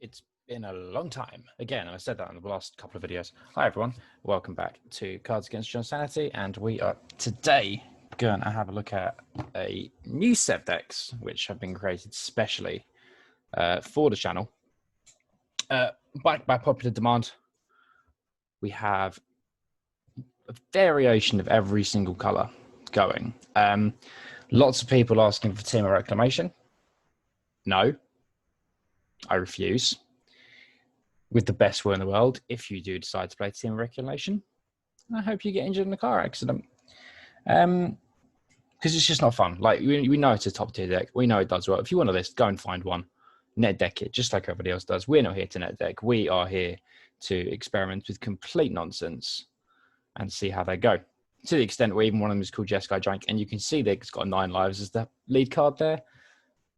It's been a long time. Again, I said that in the last couple of videos. Hi, everyone. Welcome back to Cards Against Your Sanity. And we are today going to have a look at a new set of decks, which have been created specially for the channel. By popular demand, we have a variation of every single color going. Lots of people asking for Team of Reclamation. No, I refuse. With the best will in the world, if you do decide to play Team of Reclamation, I hope you get injured in a car accident. Because it's just not fun. Like, we know it's a top tier deck. We know it does well. If you want a list, go and find one. Net deck it, just like everybody else does. We're not here to net deck. We are here to experiment with complete nonsense and see how they go. To the extent where even one of them is called CAJS, and you can see that it's got 9 lives as the lead card there.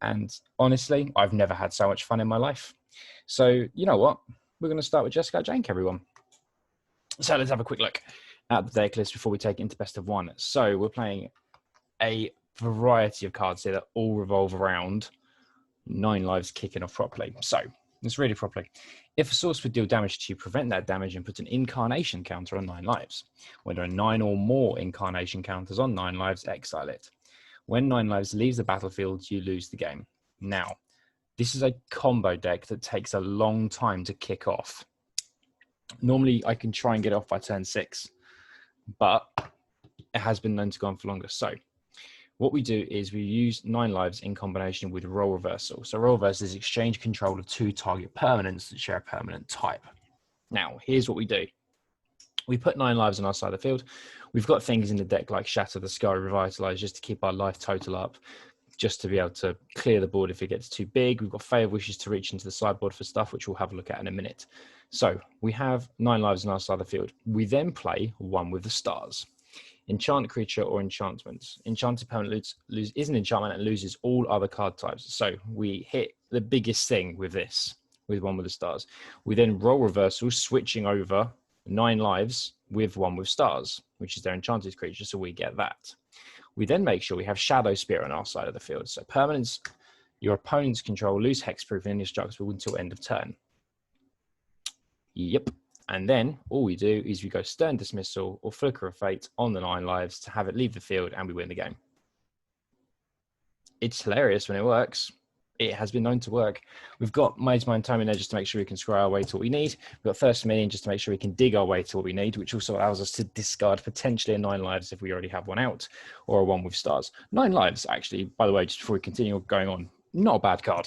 And honestly, I've never had so much fun in my life. So, you know what? We're going to start with CAJS, everyone. So let's have a quick look at the deck list before we take it into best of one. So we're playing a variety of cards here that all revolve around 9 lives kicking off properly. So let's read it properly. If a source would deal damage to you, prevent that damage and put an incarnation counter on 9 lives. When there are 9 or more incarnation counters on 9 lives, exile it. When 9 lives leaves the battlefield, you lose the game. Now, this is a combo deck that takes a long time to kick off. Normally, I can try and get it off by turn 6, but it has been known to go on for longer. So what we do is we use 9 lives in combination with role reversal. So role reversal is exchange control of 2 target permanents that share a permanent type. Now, here's what we do. We put 9 lives on our side of the field. We've got things in the deck like Shatter the Sky, Revitalize, just to keep our life total up, just to be able to clear the board if it gets too big. We've got Favor Wishes to reach into the sideboard for stuff, which we'll have a look at in a minute. So we have 9 lives on our side of the field. We then play one with the stars. Enchant creature or enchantments. Enchanted permanent is an enchantment and loses all other card types. So we hit the biggest thing with this, with one with the stars. We then roll reversal, switching over 9 lives with one with stars, which is their enchanted creature, so we get that. We then make sure we have Shadow Spear on our side of the field. So permanents your opponents control lose hexproof and indestructible until end of turn. Yep. And then all we do is we go Stern Dismissal or Flicker of Fate on the 9 lives to have it leave the field, and we win the game. It's hilarious when it works. It has been known to work. We've got Maze Mind Time in there just to make sure we can scry our way to what we need. We've got First Dominion just to make sure we can dig our way to what we need, which also allows us to discard potentially a 9 lives if we already have one out, or a one with stars. 9 lives, actually, by the way, just before we continue going on, not a bad card.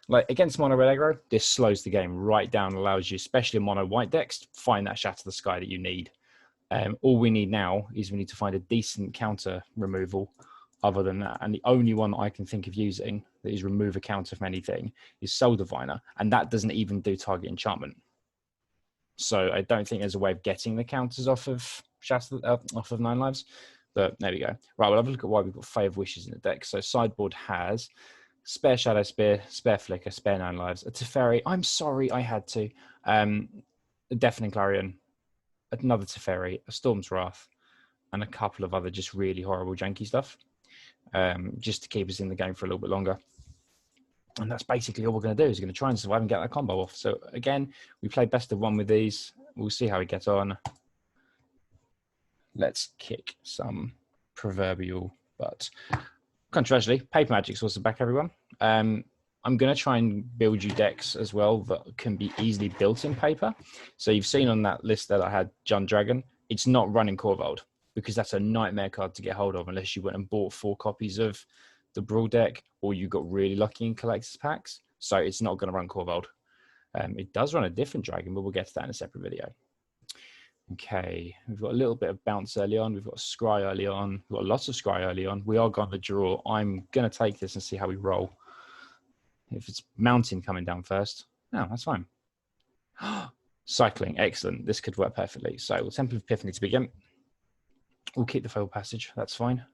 Like against mono red aggro, this slows the game right down, allows you, especially in mono white decks, to find that Shatter the Sky that you need. All we need now is we need to find a decent counter removal other than that. And the only one that I can think of using that is remove a counter from anything is Soul Diviner. And that doesn't even do target enchantment. So I don't think there's a way of getting the counters off of off of 9 lives. But there we go. Right, we'll have a look at why we've got Favor Wishes in the deck. So sideboard has Spare Shadow Spear, Spare Flicker, Spare 9 lives, a Teferi. I'm sorry, I had to. A Deafening Clarion, another Teferi, a Storm's Wrath, and a couple of other just really horrible janky stuff, just to keep us in the game for a little bit longer. And that's basically all we're going to do, is we're going to try and survive and get that combo off. So again, we play best of 1 with these. We'll see how we get on. Let's kick some proverbial butt. Controversially, Paper Magic's also back, everyone. I'm going to try and build you decks as well that can be easily built in paper. So you've seen on that list that I had Jund Dragon. It's not running Korvold because that's a nightmare card to get hold of unless you went and bought 4 copies of the Brawl deck or you got really lucky in collector's packs. So it's not going to run Korvold. It does run a different dragon, but we'll get to that in a separate video. Okay, we've got a little bit of bounce early on. We've got scry early on. We've got lots of scry early on. We are going to draw. I'm going to take this and see how we roll. If it's mountain coming down first, no, that's fine. Cycling, excellent. This could work perfectly. So we'll Temple of Epiphany to begin. We'll keep the Fabled Passage. That's fine.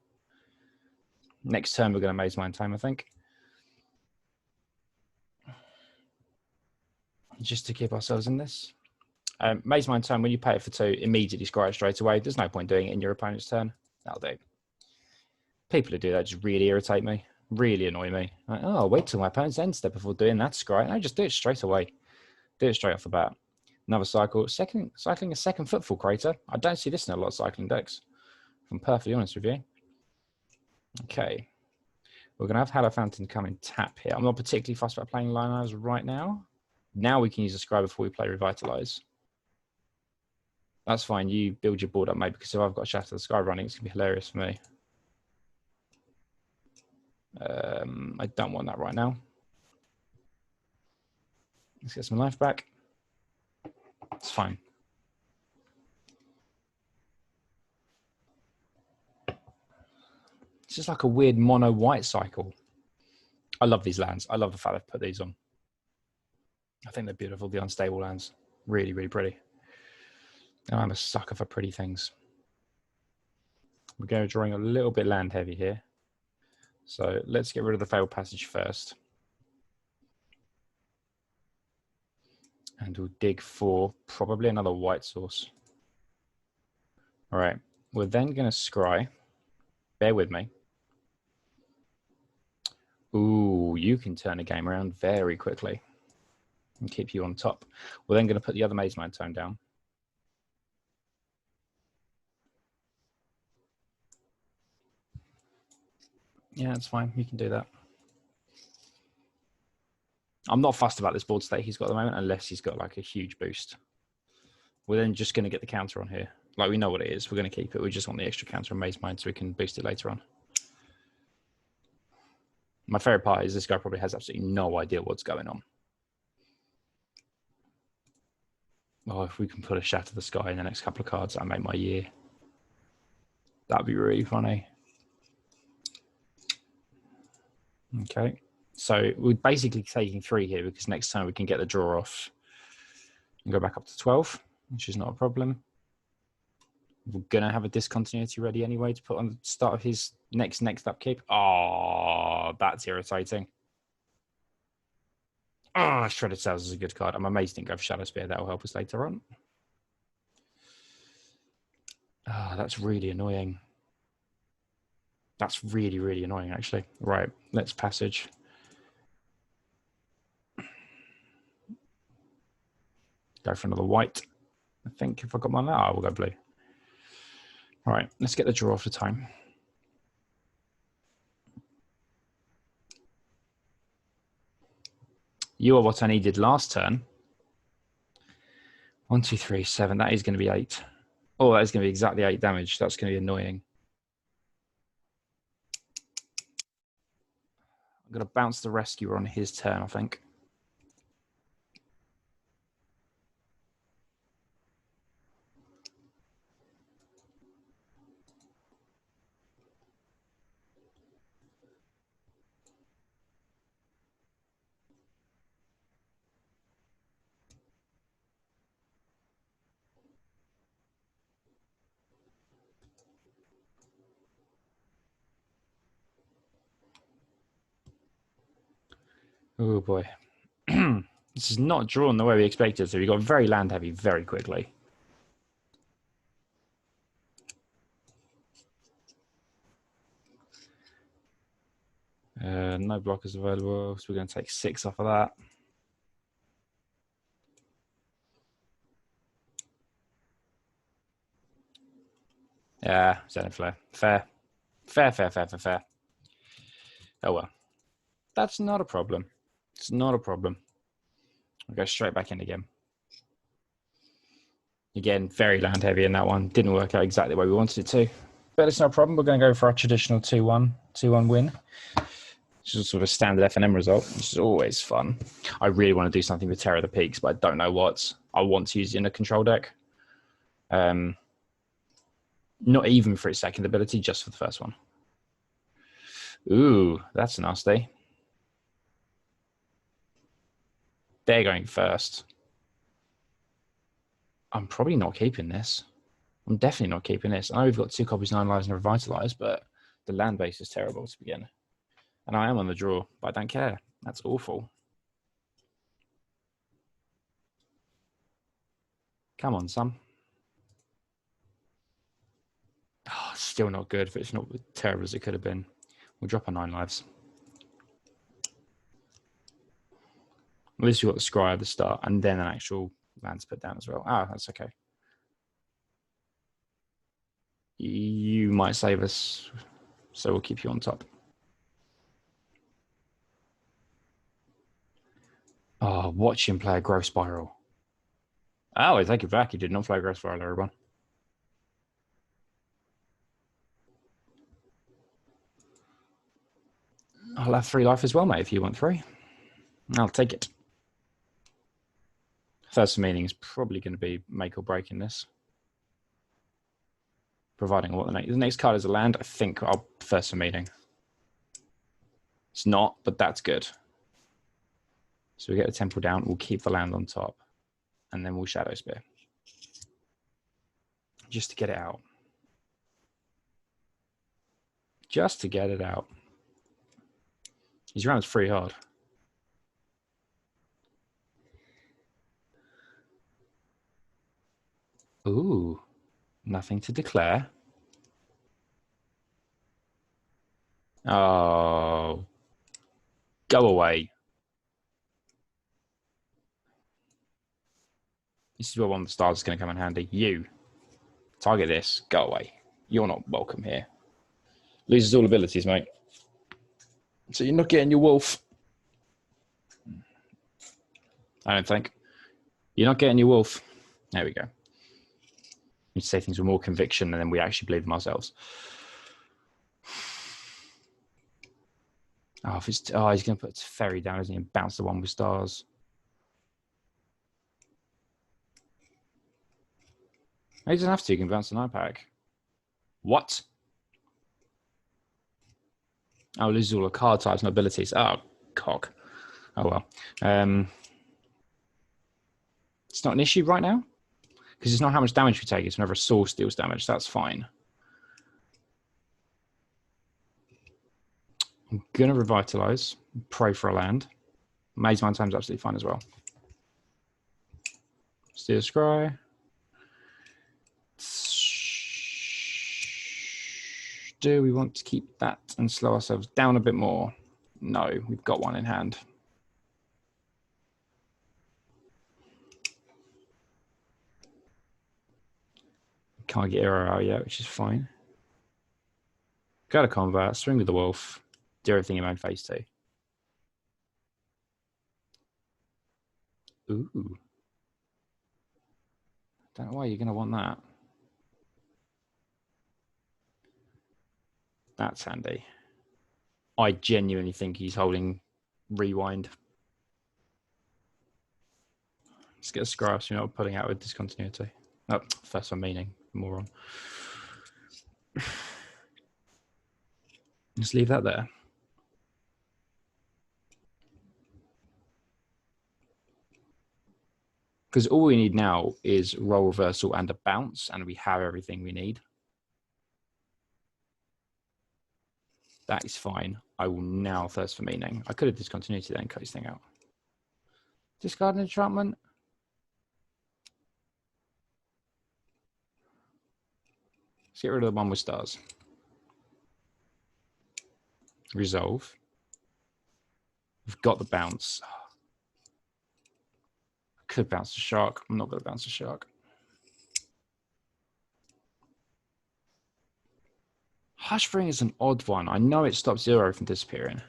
Next turn, we're going to Maze Mind Time, I think. Just to keep ourselves in this. Maze Mind Time, when you pay it for 2, immediately scry it straight away. There's no point doing it in your opponent's turn. That'll do. People who do that just really irritate me, really annoy me. Like, oh, wait till my opponent's end step before doing that scry. No, just do it straight away. Do it straight off the bat. Another cycle. Cycling a second footfall crater. I don't see this in a lot of cycling decks, if I'm perfectly honest with you. Okay. We're going to have Hallow Fountain come in tap here. I'm not particularly fussed about playing Line Eyes right now. Now we can use the Scry before we play Revitalize. That's fine. You build your board up, mate, because if I've got Shatter the Sky running, it's going to be hilarious for me. I don't want that right now. Let's get some life back. It's fine. It's just like a weird mono white cycle. I love these lands. I love the fact they've put these on. I think they're beautiful, the unstable lands. Really, really pretty. Now I'm a sucker for pretty things. We're going to drawing a little bit land heavy here. So let's get rid of the Failed Passage first. And we'll dig for probably another white source. All right, we're then going to scry. Bear with me. Ooh, you can turn a game around very quickly and keep you on top. We're then going to put the other Maze Mind tone down. Yeah, that's fine. You can do that. I'm not fussed about this board state he's got at the moment unless he's got like a huge boost. We're then just going to get the counter on here. Like we know what it is. We're going to keep it. We just want the extra counter on Maze Mind so we can boost it later on. My favorite part is this guy probably has absolutely no idea what's going on. Oh, if we can put a Shatter the Sky in the next couple of cards, that'd make my year. That'd be really funny. Okay. So we're basically taking 3 here because next time we can get the draw off and go back up to 12, which is not a problem. We're going to have a discontinuity ready anyway to put on the start of his next upkeep. Oh, that's irritating. Oh, Shredded Cells is a good card. I'm amazed he didn't go for Shadow Spear. That will help us later on. Oh, that's really annoying. That's really, really annoying, actually. Right, let's passage. Go for another white. I think if I got one now, we'll go blue. All right, let's get the draw off the time. You are what I needed last turn. 1, 2, 3, 7. That is going to be 8. Oh, that is going to be exactly 8 damage. That's going to be annoying. I'm going to bounce the Rescuer on his turn, I think. Oh, boy. This is not drawn the way we expected, so we got very land heavy very quickly. No blockers available, so we're going to take 6 off of that. Yeah, Zenith Flare. Fair. Fair. Oh, well. That's not a problem. It's not a problem. I'll go straight back in again. Again, very land heavy in that one. Didn't work out exactly the way we wanted it to. But it's no problem. We're going to go for our traditional 2-1 win. Which is sort of a standard FNM result, which is always fun. I really want to do something with Terror of the Peaks, but I don't know what. I want to use it in a control deck. Not even for its second ability, just for the first one. Ooh, that's nasty. They're going first. I'm probably not keeping this. I'm definitely not keeping this. I know we've got 2 copies, 9 lives, and a Revitalize, but the land base is terrible to begin. And I am on the draw, but I don't care. That's awful. Come on, son. Oh, still not good, but it's not as terrible as it could have been. We'll drop a 9 lives. At least you got the scry at the start, and then an actual land to put down as well. Ah, that's okay. You might save us, so we'll keep you on top. Oh, watch him play a growth spiral. Oh, I take it back. He did not play a growth spiral, everyone. I'll have 3 life as well, mate, if you want 3. I'll take it. First meaning is probably going to be make or break in this. Providing what the next card is a land, I think I'll first for meeting. It's not, but that's good. So we get the temple down, we'll keep the land on top, and then we'll Shadow Spear. Just to get it out. Just to get it out. These rounds free hard. Ooh, nothing to declare. Oh, go away. This is where one of the stars is going to come in handy. You, target this, go away. You're not welcome here. Loses all abilities, mate. So you're not getting your wolf. I don't think. You're not getting your wolf. There we go. We say things with more conviction and then we actually believe them ourselves. Oh, if it's, oh, he's going to put Ferry down, isn't he? And bounce the one with stars. He doesn't have to. He can bounce the 9-pack. What? Oh, loses all the card types and abilities. Oh, cock. Oh, well. It's not an issue right now. Because it's not how much damage we take. It's whenever a source deals damage. That's fine. I'm going to Revitalize. Pray for a land. Maze Mind Time's absolutely fine as well. Steal Scry. Do we want to keep that and slow ourselves down a bit more? No, we've got one in hand. Can't get Arrow out yet, which is fine. Go to combat, swing with the wolf, do everything in main phase 2. Ooh. Don't know why you're going to want that. That's handy. I genuinely think he's holding Rewind. Let's get a scry so you're not putting out with discontinuity. Oh, first one meaning, moron. Just leave that there. Because all we need now is roll reversal and a bounce, and we have everything we need. That is fine. I will now thirst for meaning. I could have discontinuity then, cut this thing out. Discard an enchantment. Let's get rid of the one with stars. Resolve. We've got the bounce. I could bounce the shark. I'm not going to bounce the shark. Hushbring is an odd one. I know it stops Zero from disappearing.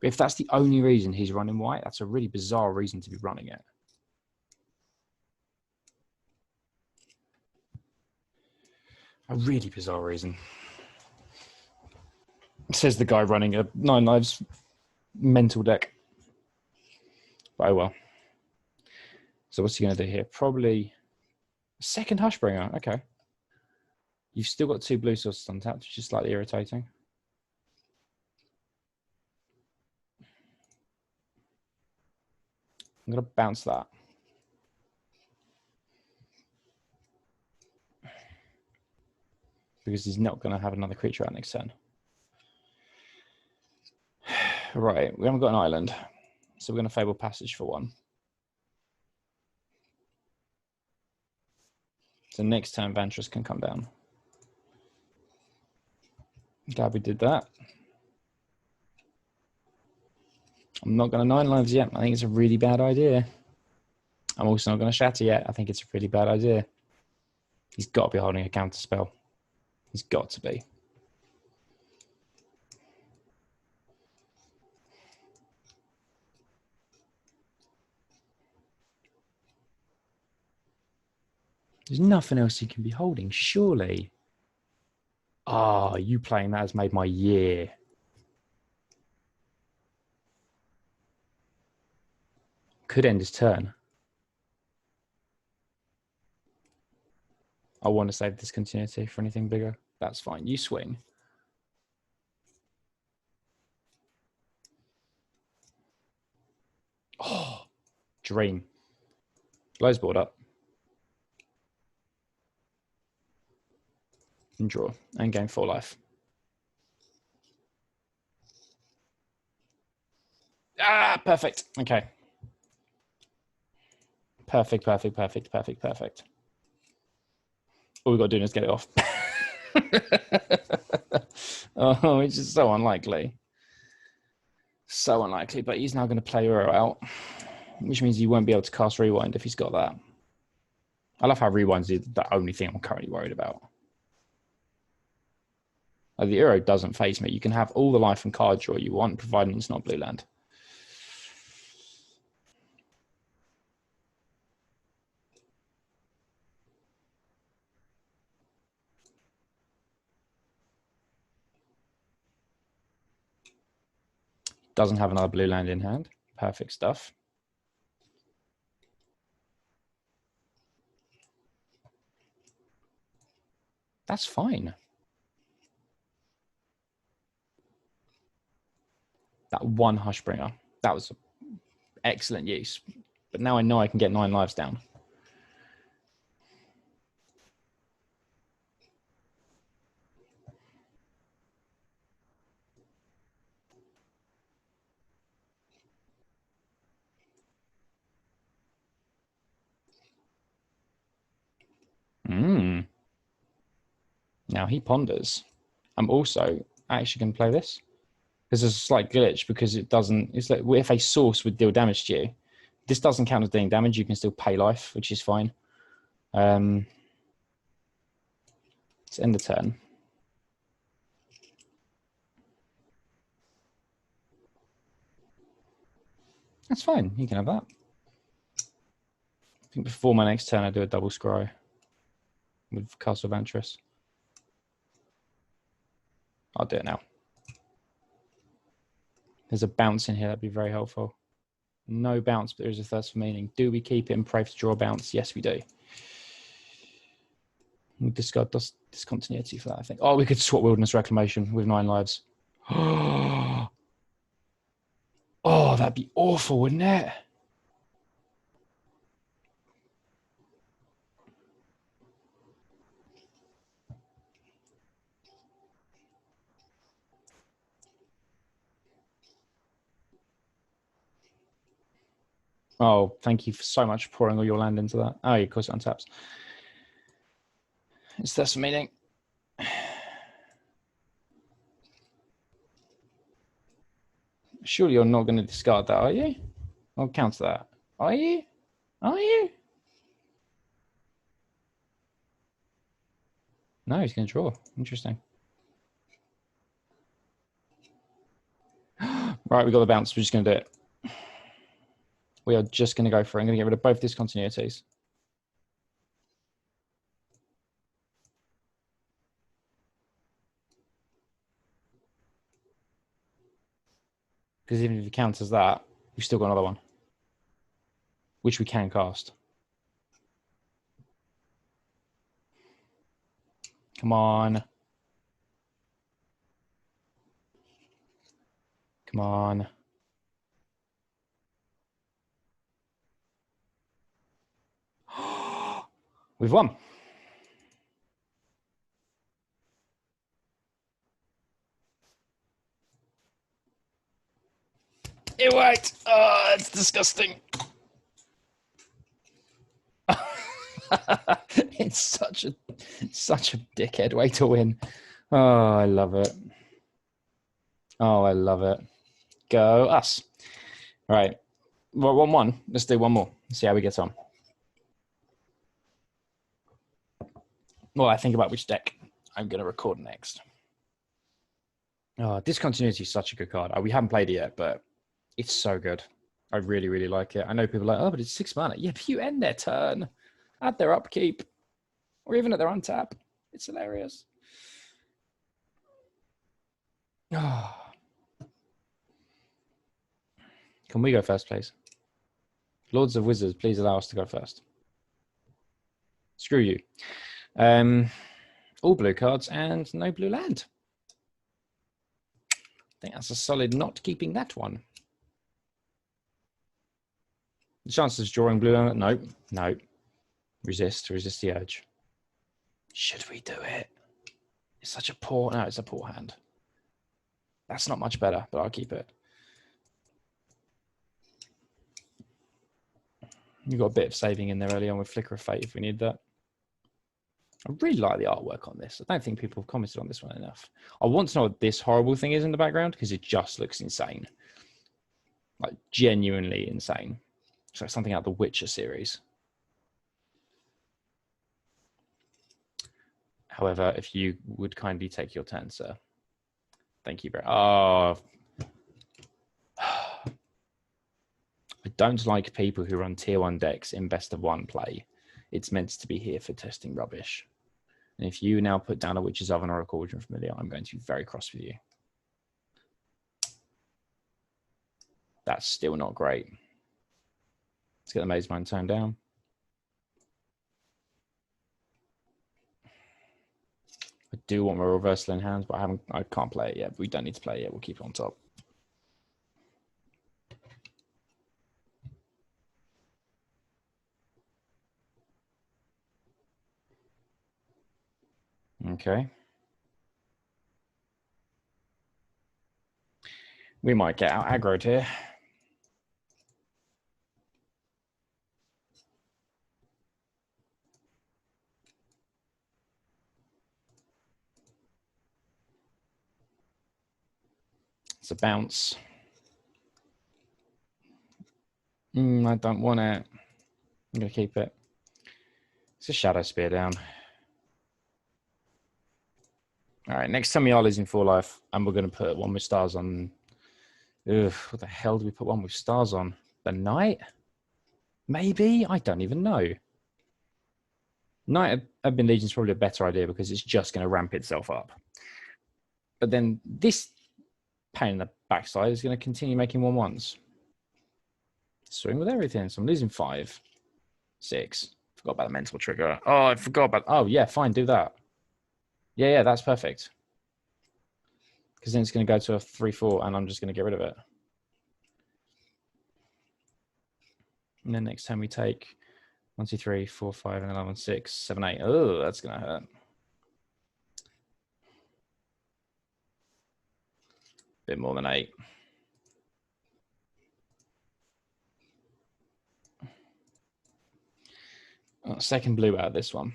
But if that's the only reason he's running white, that's a really bizarre reason to be running it. A really bizarre reason. Says the guy running a 9 lives mental deck. But oh well. So what's he going to do here? Probably second Hushbringer. Okay. You've still got 2 blue sources untapped, which is slightly irritating. I'm going to bounce that. Because he's not going to have another creature out next turn. Right, we haven't got an island. So we're going to Fable Passage for 1. So next turn, Vantress can come down. Glad we did that. I'm not going to 9 lives yet. I think it's a really bad idea. I'm also not going to shatter yet. I think it's a really bad idea. He's got to be holding a counter spell. He's got to be. There's nothing else he can be holding, surely. Ah, oh, you playing that has made my year. Could end his turn. I want to save this continuity for anything bigger. That's fine. You swing. Oh, dream. Blows board up. And draw. And gain 4 life. Ah, perfect. Okay. Perfect, perfect, perfect, perfect, perfect. All we've got to do is get it off. Oh, it's just so unlikely. So unlikely, but he's now going to play Euro out, which means he won't be able to cast Rewind if he's got that. I love how Rewind's the only thing I'm currently worried about. Like, the Euro doesn't faze me. You can have all the life and card draw you want, providing it's not blue land. Doesn't have another blue land in hand. Perfect stuff. That's fine. That one Hushbringer. That was excellent use. But now I know I can get 9 lives down. Now he ponders. I'm also actually going to play this. There's a slight glitch because it doesn't. It's like if a source would deal damage to you, this doesn't count as dealing damage. You can still pay life, which is fine. Let's end the turn. That's fine. You can have that. I think before my next turn, I do a double scry with Castle of Antris. I'll do it now. There's a bounce in here. That'd be very helpful. No bounce, but there is a thirst for meaning. Do we keep it and pray to draw a bounce? Yes, we do. We'll discard discontinuity for that, I think. Oh, we could swap Wilderness Reclamation with 9 lives. Oh, that'd be awful, wouldn't it? Oh, thank you so much for pouring all your land into that. Oh, of course it untaps. It's thirst for meaning. Surely you're not going to discard that, are you? I'll counter that. Are you? Are you? No, he's going to draw. Interesting. Right, we got the bounce. We're just going to do it. We are just going to go for it. I'm going to get rid of both discontinuities. Because even if he counters that, we've still got another one, which we can cast. Come on. Come on. We've won. It worked. Oh, it's disgusting. It's such a dickhead way to win. Oh, I love it. Oh, I love it. Go us. All right. Well, 1-1. Let's do one more. See how we get on. Well, I think about which deck I'm going to record next. Oh, Discontinuity is such a good card. We haven't played it yet, but it's so good. I really, really like it. I know people are like, oh, but it's 6 mana. Yeah, but you end their turn at their upkeep or even at their untap. It's hilarious. Oh. Can we go first, please? Lords of Wizards, please allow us to go first. Screw you. All blue cards and no blue land. I think that's a solid not keeping that one. The chances of drawing blue land? No, no. Resist the urge. Should we do it? It's such a poor, no, it's a poor hand. That's not much better, but I'll keep it. You've got a bit of saving in there early on with Flicker of Fate if we need that. I really like the artwork on this. I don't think people have commented on this one enough. I want to know what this horrible thing is in the background because it just looks insane. Like genuinely insane. It's like something out of the Witcher series. However, if you would kindly take your turn, sir. Thank you very much. Oh. I don't like people who run tier 1 decks in best of 1 play. It's meant to be here for testing rubbish. And if you now put down a Witch's Oven or a Cauldron Familiar, I'm going to be very cross with you. That's still not great. Let's get the Maze Mind turned down. I do want my reversal in hand, but I can't play it yet. We don't need to play it yet. We'll keep it on top. Okay. We might get out aggroed here. It's a bounce. I don't want it. I'm going to keep it. It's a Shadow Spear down. All right, next time y'all is in 4 life, and we're going to put one with stars on. Ugh, what the hell do we put one with stars on? The Knight? Maybe? I don't even know. Knight of Urban Legion is probably a better idea because it's just going to ramp itself up. But then this pain in the backside is going to continue making 1/1s. Swing with everything. So I'm losing 5, 6. Forgot about the mental trigger. Oh, I forgot about. Oh, yeah, fine, do that. Yeah, that's perfect. Because then it's going to go to a 3/4 and I'm just going to get rid of it. And then next time we take 1, 2, 3, 4, 5, and 11, 6, 7, 8. Oh, that's going to hurt. Bit more than 8. Oh, second blue out of this one.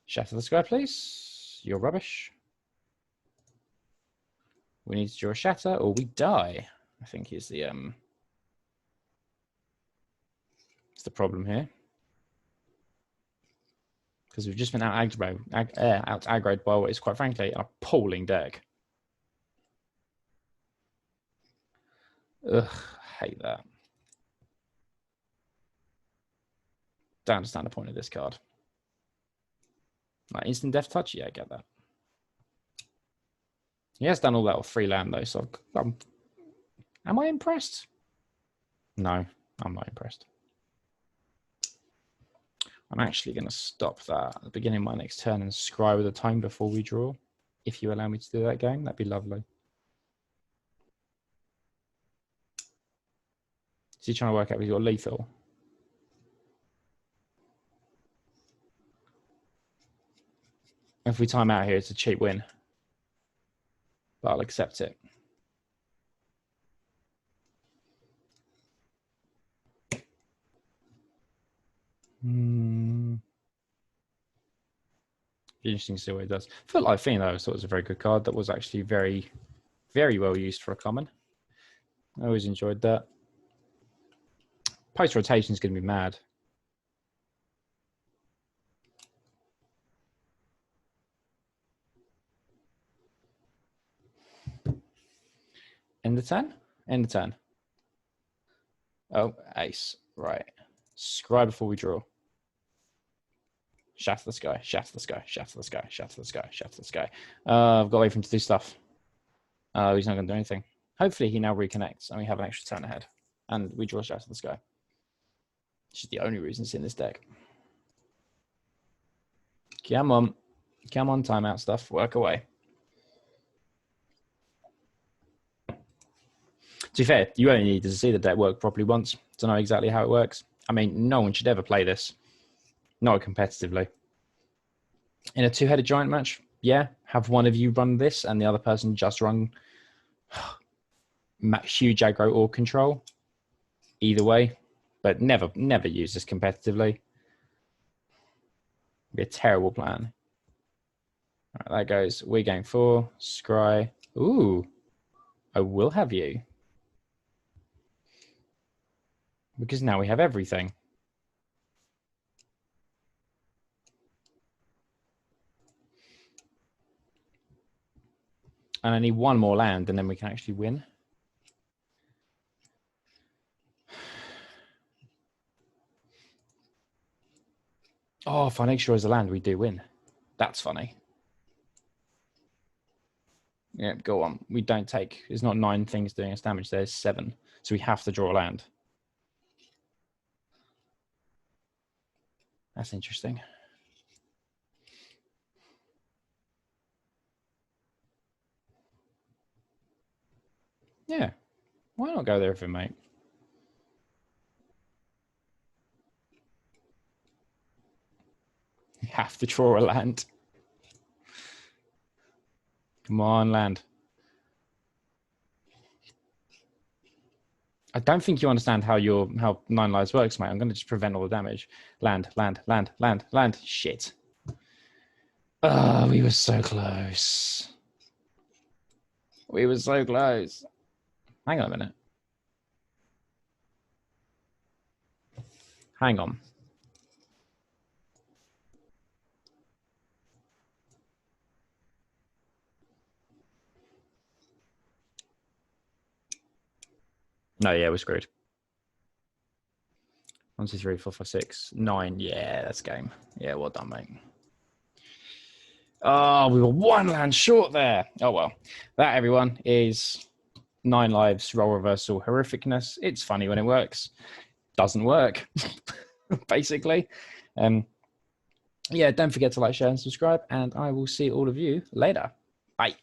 Shatter the square, please. You're rubbish. We need to draw a shatter or we die, I think is the it's the problem here. Because we've just been out aggroed by what is quite frankly an appalling deck. Ugh, hate that. Don't understand the point of this card. Like instant death touch, yeah, I get that. He has done all that with 3 land though, so am I impressed? No, I'm not impressed. I'm actually going to stop that at the beginning of my next turn and scry with a time before we draw. If you allow me to do that game, that'd be lovely. Is he trying to work out if he's got lethal? If we time out here, it's a cheap win. But I'll accept it. Be interesting to see what it does. Footlight Fiend, though, I thought it was a very good card. That was actually very, very well used for a common. I always enjoyed that. Post rotation is going to be mad. End the turn? End the turn. Oh, ace. Right. Scry before we draw. Shaft the sky, shaft the sky, shaft the sky, shaft the sky, shaft the sky. I've got to wait for him to do stuff. He's not going to do anything. Hopefully he now reconnects and we have an extra turn ahead. And we draw shaft the sky. Which is the only reason it's in this deck. Come on. Come on, timeout stuff. Work away. To be fair, you only need to see the deck work properly once to know exactly how it works. I mean, no one should ever play this. Not competitively. In a two-headed giant match, yeah, have one of you run this and the other person just run huge aggro or control. Either way, but never use this competitively. It'd be a terrible plan. All right, that goes. We're going for scry. Ooh, I will have you. Because now we have everything. And I need one more land and then we can actually win. Oh, if I make sure as a land, we do win. That's funny. Yeah, go on. We don't take, it's not 9 things doing us damage, there's 7. So we have to draw a land. That's interesting. Yeah. Why not go there for mate? You have to draw a land. Come on, land. I don't think you understand how 9 lives works, mate. I'm going to just prevent all the damage. Land, land, land, land, land. Shit. Oh, we were so close. We were so close. Hang on a minute. Hang on. No, yeah, we're screwed. 1, 2, 3, 4, 5, 6, 9. Yeah, that's game. Yeah, well done, mate. Oh, we were 1 land short there. Oh, well. That, everyone, is 9 lives, role reversal, horrificness. It's funny when it works. Doesn't work, basically. Yeah, don't forget to like, share, and subscribe, and I will see all of you later. Bye.